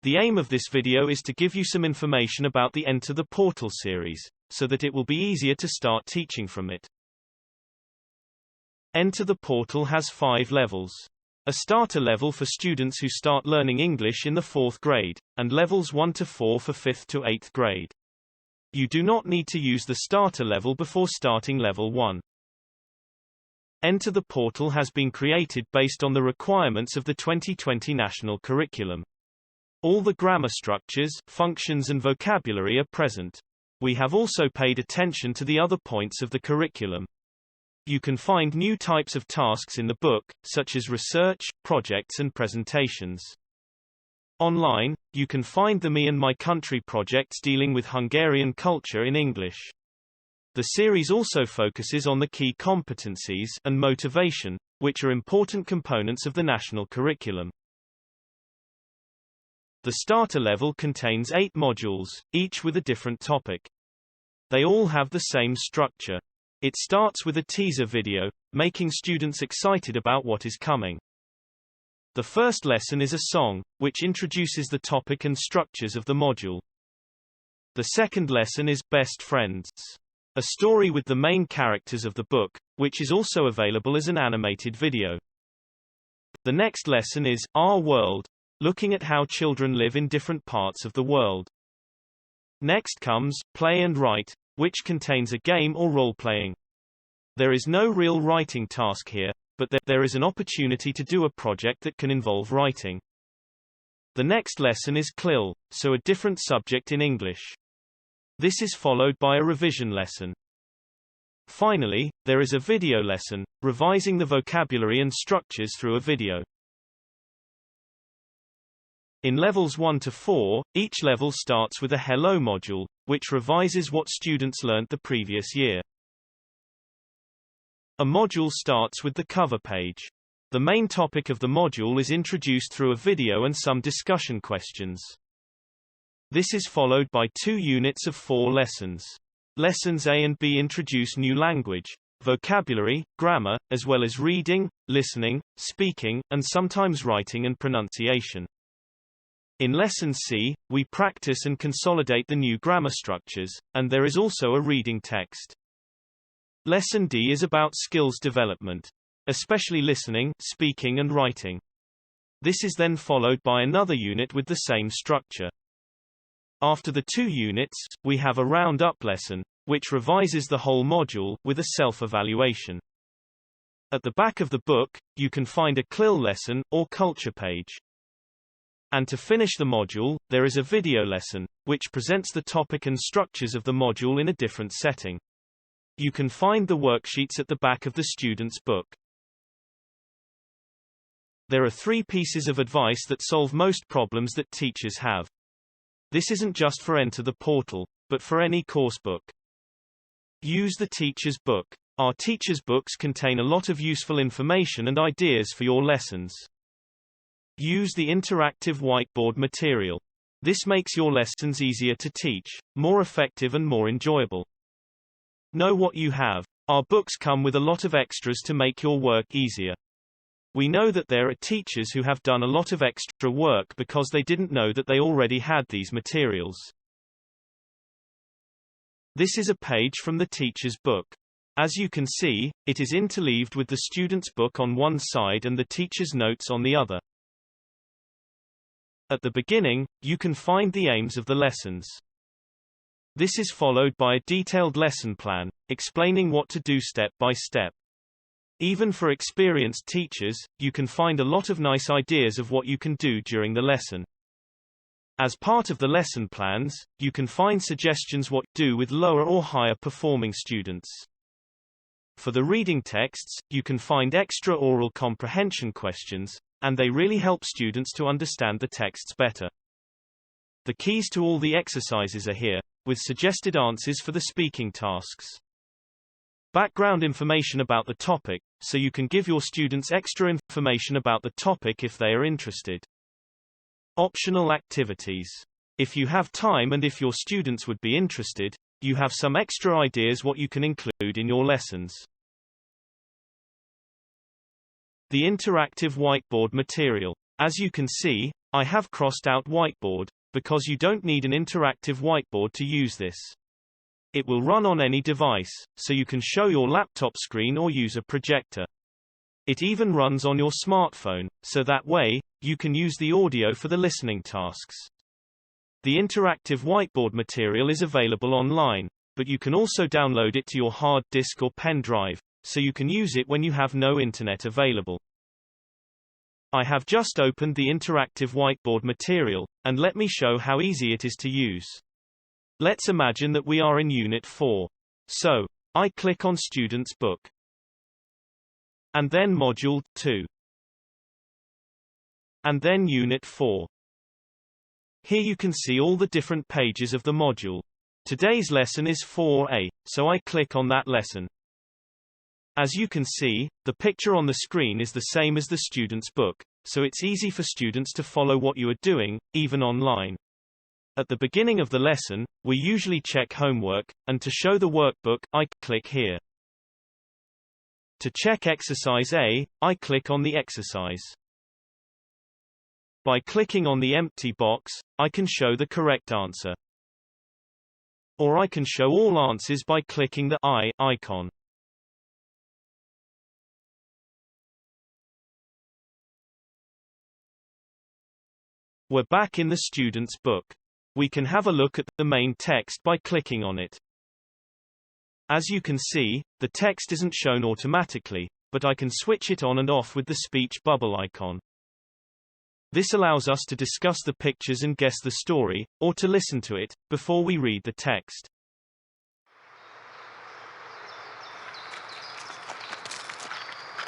The aim of this video is to give you some information about the Enter the Portal series, so that it will be easier to start teaching from it. Enter the Portal has 5 levels. A starter level for students who start learning English in the 4th grade, and levels 1 to 4 for 5th to 8th grade. You do not need to use the starter level before starting level 1. Enter the Portal has been created based on the requirements of the 2020 national curriculum. All the grammar structures, functions and vocabulary are present. We have also paid attention to the other points of the curriculum. You can find new types of tasks in the book, such as research, projects and presentations. Online, you can find the Me and My Country projects dealing with Hungarian culture in English. The series also focuses on the key competencies and motivation, which are important components of the national curriculum. The starter level contains 8 modules, each with a different topic. They all have the same structure. It starts with a teaser video, making students excited about what is coming. The first lesson is a song, which introduces the topic and structures of the module. The second lesson is Best Friends, a story with the main characters of the book, which is also available as an animated video. The next lesson is Our World, looking at how children live in different parts of the world. Next comes Play and Write, which contains a game or role-playing. There is no real writing task here, but there is an opportunity to do a project that can involve writing. The next lesson is CLIL, so a different subject in English. This is followed by a revision lesson. Finally, there is a video lesson, revising the vocabulary and structures through a video. In levels 1 to 4, each level starts with a Hello module, which revises what students learnt the previous year. A module starts with the cover page. The main topic of the module is introduced through a video and some discussion questions. This is followed by 2 units of 4 lessons. Lessons A and B introduce new language, vocabulary, grammar, as well as reading, listening, speaking, and sometimes writing and pronunciation. In Lesson C, we practice and consolidate the new grammar structures, and there is also a reading text. Lesson D is about skills development, especially listening, speaking and writing. This is then followed by another unit with the same structure. After the 2 units, we have a round-up lesson, which revises the whole module, with a self-evaluation. At the back of the book, you can find a CLIL lesson, or culture page. And to finish the module, there is a video lesson, which presents the topic and structures of the module in a different setting. You can find the worksheets at the back of the student's book. There are 3 pieces of advice that solve most problems that teachers have. This isn't just for Enter the Portal, but for any course book. Use the teacher's book. Our teacher's books contain a lot of useful information and ideas for your lessons. Use the interactive whiteboard material. This makes your lessons easier to teach, more effective and more enjoyable. Know what you have. Our books come with a lot of extras to make your work easier. We know that there are teachers who have done a lot of extra work because they didn't know that they already had these materials. This is a page from the teacher's book. As you can see, it is interleaved with the student's book on one side and the teacher's notes on the other. At the beginning, you can find the aims of the lessons. This is followed by a detailed lesson plan, explaining what to do step by step. Even for experienced teachers, you can find a lot of nice ideas of what you can do during the lesson. As part of the lesson plans, you can find suggestions what to do with lower or higher performing students. For the reading texts, you can find extra oral comprehension questions, and they really help students to understand the texts better. The keys to all the exercises are here, with suggested answers for the speaking tasks. Background information about the topic, so you can give your students extra information about the topic if they are interested. Optional activities. If you have time and if your students would be interested, you have some extra ideas what you can include in your lessons. The interactive whiteboard material. As you can see, I have crossed out whiteboard, because you don't need an interactive whiteboard to use this. It will run on any device, so you can show your laptop screen or use a projector. It even runs on your smartphone, so that way, you can use the audio for the listening tasks. The interactive whiteboard material is available online, but you can also download it to your hard disk or pen drive, so you can use it when you have no internet available. I have just opened the interactive whiteboard material, and let me show how easy it is to use. Let's imagine that we are in Unit 4. So, I click on Student's Book. And then Module 2. And then Unit 4. Here you can see all the different pages of the module. Today's lesson is 4A, so I click on that lesson. As you can see, the picture on the screen is the same as the student's book, so it's easy for students to follow what you are doing, even online. At the beginning of the lesson, we usually check homework, and to show the workbook, I click here. To check exercise A, I click on the exercise. By clicking on the empty box, I can show the correct answer. Or I can show all answers by clicking the I icon. We're back in the student's book. We can have a look at the main text by clicking on it. As you can see, the text isn't shown automatically, but I can switch it on and off with the speech bubble icon. This allows us to discuss the pictures and guess the story, or to listen to it, before we read the text.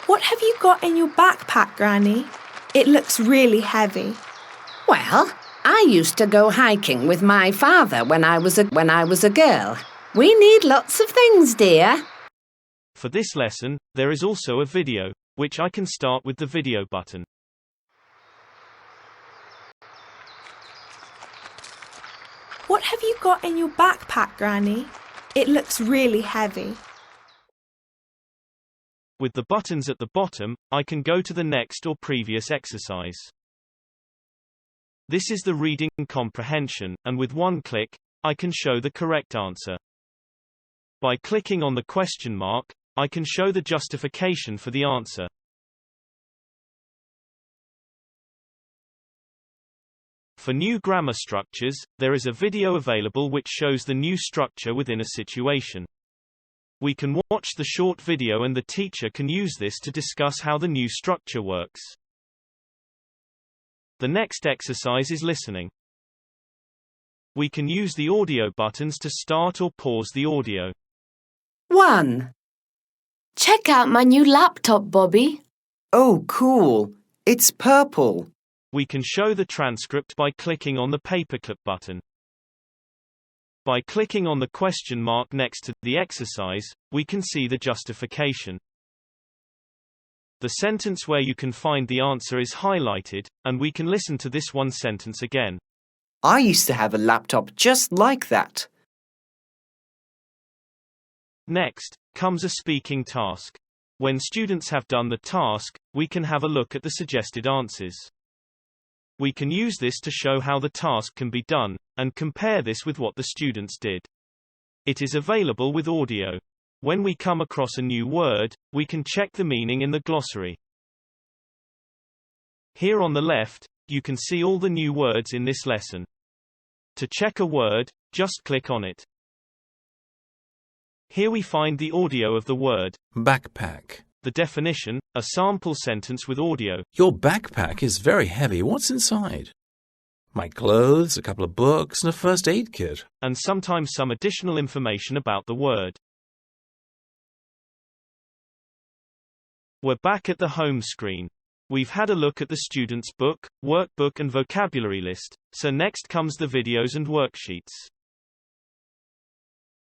What have you got in your backpack, Granny? It looks really heavy. Well, I used to go hiking with my father when I was a girl. We need lots of things, dear. For this lesson, there is also a video, which I can start with the video button. What have you got in your backpack, Granny? It looks really heavy. With the buttons at the bottom, I can go to the next or previous exercise. This is the reading comprehension, and with one click, I can show the correct answer. By clicking on the question mark, I can show the justification for the answer. For new grammar structures, there is a video available which shows the new structure within a situation. We can watch the short video and the teacher can use this to discuss how the new structure works. The next exercise is listening. We can use the audio buttons to start or pause the audio. 1. Check out my new laptop, Bobby. Oh, cool. It's purple. We can show the transcript by clicking on the paperclip button. By clicking on the question mark next to the exercise, we can see the justification. The sentence where you can find the answer is highlighted, and we can listen to this one sentence again. I used to have a laptop just like that. Next, comes a speaking task. When students have done the task, we can have a look at the suggested answers. We can use this to show how the task can be done, and compare this with what the students did. It is available with audio. When we come across a new word, we can check the meaning in the glossary. Here on the left, you can see all the new words in this lesson. To check a word, just click on it. Here we find the audio of the word backpack. The definition, a sample sentence with audio. Your backpack is very heavy. What's inside? My clothes, a couple of books, and a first aid kit. And sometimes some additional information about the word. We're back at the home screen. We've had a look at the student's book, workbook and vocabulary list, so next comes the videos and worksheets.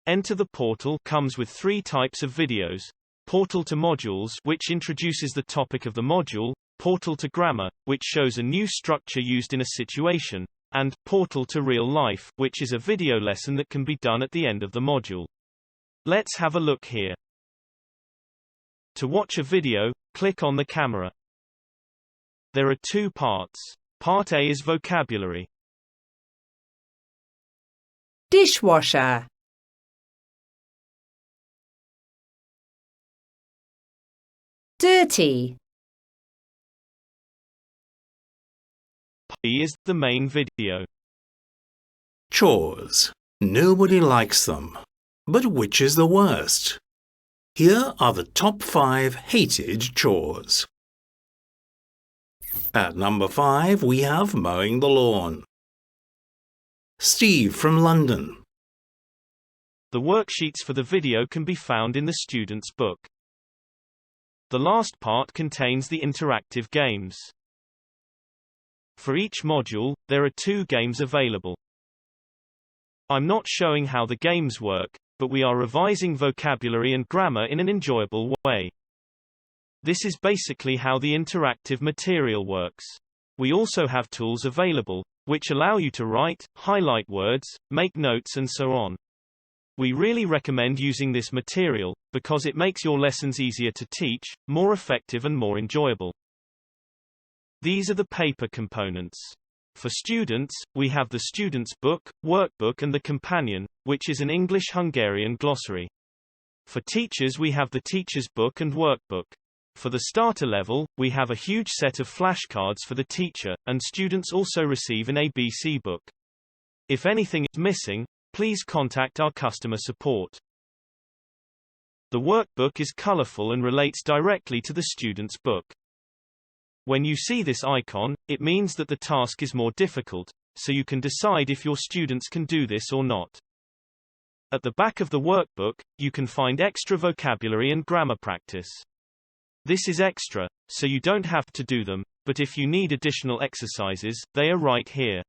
Enter the Portal comes with 3 types of videos. Portal to Modules, which introduces the topic of the module, Portal to Grammar, which shows a new structure used in a situation, and Portal to Real Life, which is a video lesson that can be done at the end of the module. Let's have a look here. To watch a video, click on the camera. There are two parts. Part A is vocabulary. Dishwasher. Dirty. Part B is the main video. Chores. Nobody likes them. But which is the worst? Here are the top 5 hated chores. At number 5, we have mowing the lawn. Steve from London. The worksheets for the video can be found in the student's book. The last part contains the interactive games. For each module, there are 2 games available. I'm not showing how the games work, but we are revising vocabulary and grammar in an enjoyable way. This is basically how the interactive material works. We also have tools available, which allow you to write, highlight words, make notes and so on. We really recommend using this material, because it makes your lessons easier to teach, more effective and more enjoyable. These are the paper components. For students, we have the student's book, workbook and the companion, which is an English-Hungarian glossary. For teachers we have the teacher's book and workbook. For the starter level, we have a huge set of flashcards for the teacher, and students also receive an ABC book. If anything is missing, please contact our customer support. The workbook is colorful and relates directly to the student's book. When you see this icon, it means that the task is more difficult, so you can decide if your students can do this or not. At the back of the workbook, you can find extra vocabulary and grammar practice. This is extra, so you don't have to do them, but if you need additional exercises, they are right here.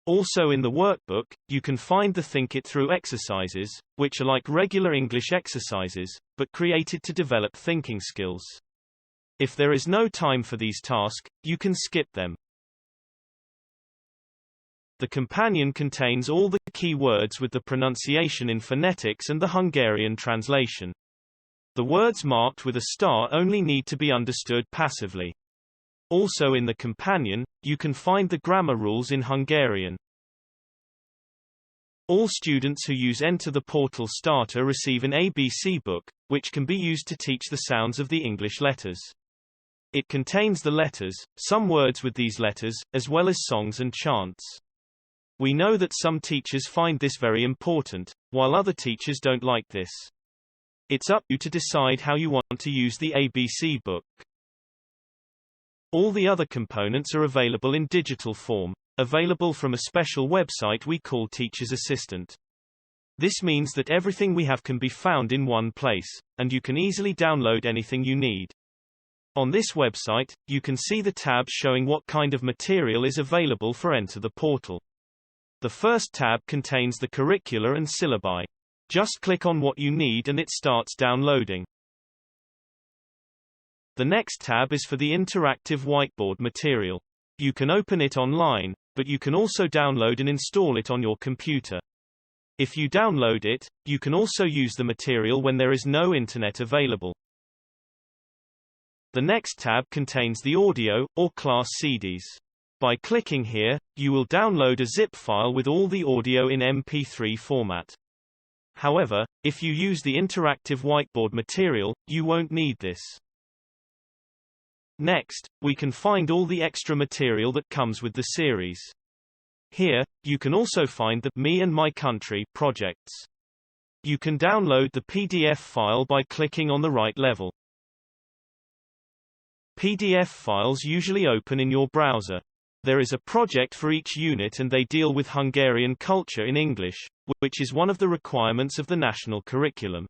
Also in the workbook, you can find the Think It Through exercises, which are like regular English exercises, but created to develop thinking skills. If there is no time for these tasks, you can skip them. The companion contains all the key words with the pronunciation in phonetics and the Hungarian translation. The words marked with a star only need to be understood passively. Also in the companion, you can find the grammar rules in Hungarian. All students who use Enter the Portal Starter receive an ABC book, which can be used to teach the sounds of the English letters. It contains the letters, some words with these letters, as well as songs and chants. We know that some teachers find this very important, while other teachers don't like this. It's up to you to decide how you want to use the ABC book. All the other components are available in digital form, available from a special website we call Teacher's Assistant. This means that everything we have can be found in one place, and you can easily download anything you need. On this website, you can see the tabs showing what kind of material is available for Enter the Portal. The first tab contains the curricula and syllabi. Just click on what you need and it starts downloading. The next tab is for the interactive whiteboard material. You can open it online, but you can also download and install it on your computer. If you download it, you can also use the material when there is no internet available. The next tab contains the audio, or class CDs. By clicking here, you will download a zip file with all the audio in MP3 format. However, if you use the interactive whiteboard material, you won't need this. Next, we can find all the extra material that comes with the series. Here, you can also find the Me and My Country projects. You can download the PDF file by clicking on the right level. PDF files usually open in your browser. There is a project for each unit and they deal with Hungarian culture in English, which is one of the requirements of the national curriculum.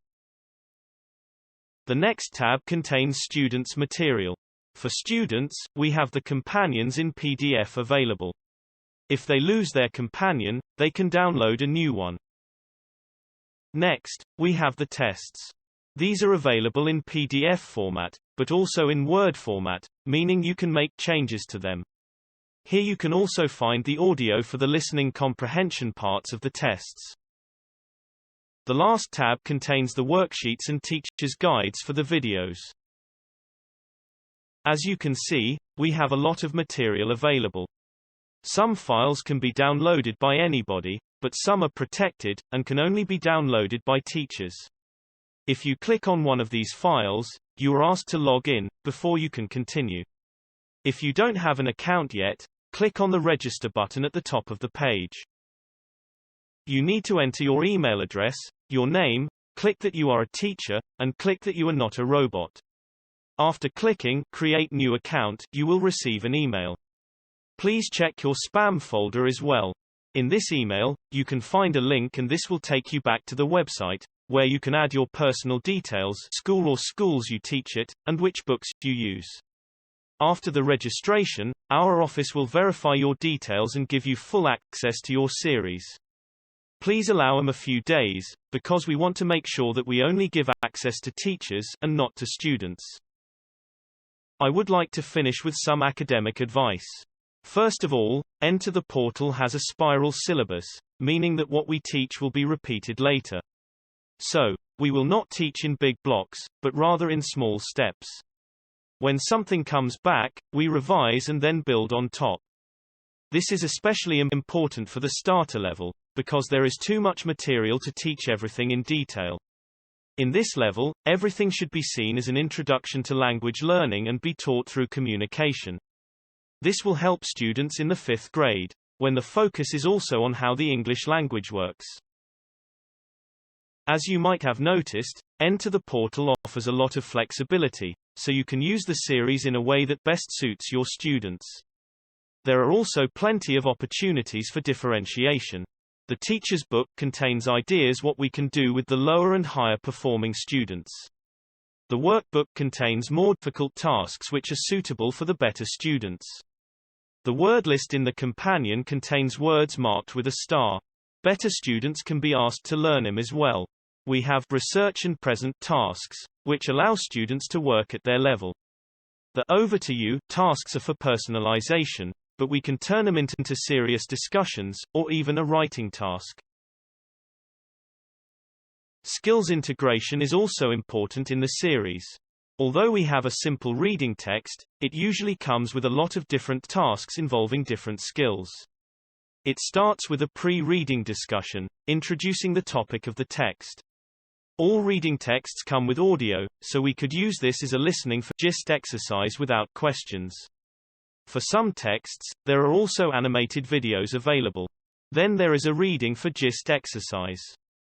The next tab contains students' material. For students, we have the companions in PDF available. If they lose their companion, they can download a new one. Next, we have the tests. These are available in PDF format, but also in Word format, meaning you can make changes to them. Here you can also find the audio for the listening comprehension parts of the tests. The last tab contains the worksheets and teacher's guides for the videos. As you can see, we have a lot of material available. Some files can be downloaded by anybody, but some are protected, and can only be downloaded by teachers. If you click on one of these files, you are asked to log in, before you can continue. If you don't have an account yet, click on the Register button at the top of the page. You need to enter your email address, your name, click that you are a teacher, and click that you are not a robot. After clicking Create New Account, you will receive an email. Please check your spam folder as well. In this email, you can find a link and this will take you back to the website, where you can add your personal details, school or schools you teach at, and which books you use. After the registration, our office will verify your details and give you full access to your series. Please allow them a few days, because we want to make sure that we only give access to teachers and not to students. I would like to finish with some academic advice. First of all, Enter the Portal has a spiral syllabus, meaning that what we teach will be repeated later. So, we will not teach in big blocks, but rather in small steps. When something comes back, we revise and then build on top. This is especially important for the starter level, because there is too much material to teach everything in detail. In this level, everything should be seen as an introduction to language learning and be taught through communication. This will help students in the 5th grade, when the focus is also on how the English language works. As you might have noticed, Enter the Portal offers a lot of flexibility, so you can use the series in a way that best suits your students. There are also plenty of opportunities for differentiation. The teacher's book contains ideas what we can do with the lower and higher performing students. The workbook contains more difficult tasks which are suitable for the better students. The word list in the companion contains words marked with a star. Better students can be asked to learn them as well. We have research and present tasks, which allow students to work at their level. The Over to You tasks are for personalization, but we can turn them into serious discussions, or even a writing task. Skills integration is also important in the series. Although we have a simple reading text, it usually comes with a lot of different tasks involving different skills. It starts with a pre-reading discussion, introducing the topic of the text. All reading texts come with audio, so we could use this as a listening for gist exercise without questions. For some texts, there are also animated videos available. Then there is a reading for gist exercise.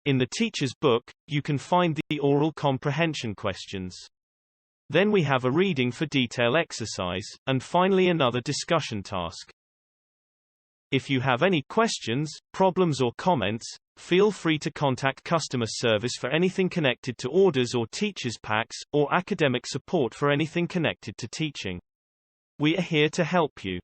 In the teacher's book, you can find the oral comprehension questions. Then we have a reading for detail exercise, and finally another discussion task. If you have any questions, problems or comments, feel free to contact customer service for anything connected to orders or teachers' packs, or academic support for anything connected to teaching. We are here to help you.